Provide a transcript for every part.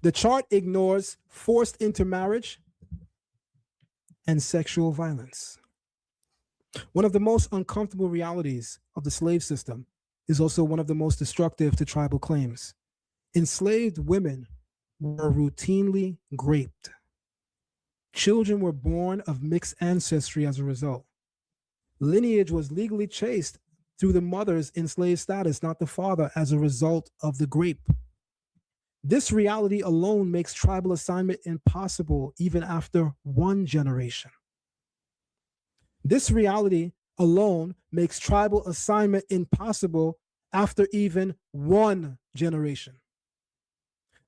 The chart ignores forced intermarriage and sexual violence. One of the most uncomfortable realities of the slave system is also one of the most destructive to tribal claims. Enslaved women were routinely raped. Children were born of mixed ancestry as a result. Lineage was legally traced through the mother's enslaved status, not the father, as a result of the rape. This reality alone makes tribal assignment impossible even after one generation. This reality alone makes tribal assignment impossible after even one generation.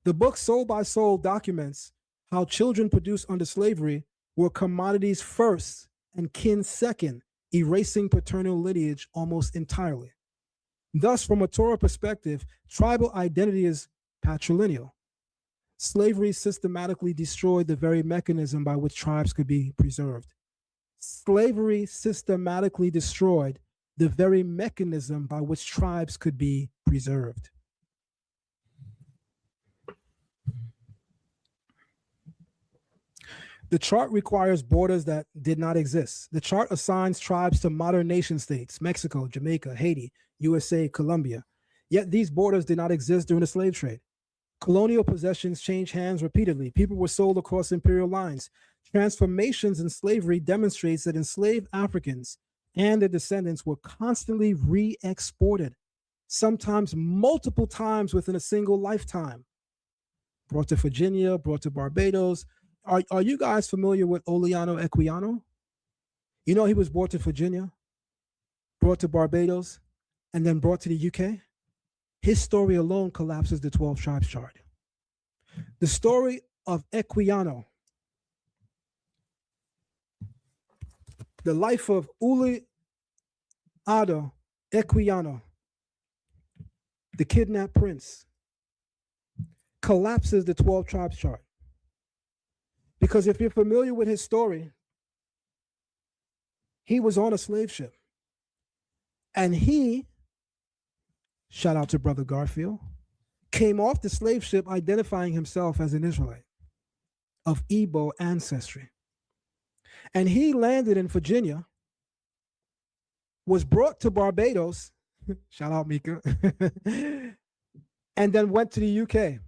The book Soul by Soul documents how children produced under slavery were commodities first and kin second, erasing paternal lineage almost entirely. Thus, from a Torah perspective, tribal identity is patrilineal. Slavery systematically destroyed the very mechanism by which tribes could be preserved. Slavery systematically destroyed the very mechanism by which tribes could be preserved. The chart requires borders that did not exist. The chart assigns tribes to modern nation states, Mexico, Jamaica, Haiti, USA, Colombia. Yet these borders did not exist during the slave trade. Colonial possessions changed hands repeatedly. People were sold across imperial lines. Transformations in slavery demonstrates that enslaved Africans and their descendants were constantly re-exported, sometimes multiple times within a single lifetime. Brought to Virginia, brought to Barbados. Are you guys familiar with Oleano Equiano? You know he was brought to Virginia, brought to Barbados, and then brought to the UK? His story alone collapses the 12 tribes chart. The story of Equiano, the life of Oleano Equiano, the kidnapped prince, collapses the 12 tribes chart. Because if you're familiar with his story, he was on a slave ship. And he, shout out to Brother Garfield, came off the slave ship identifying himself as an Israelite of Igbo ancestry. And he landed in Virginia, was brought to Barbados, shout out Mika, and then went to the UK.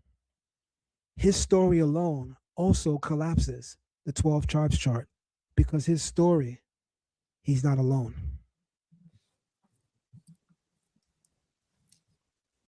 His story alone also collapses the 12 tribes chart because his story, he's not alone.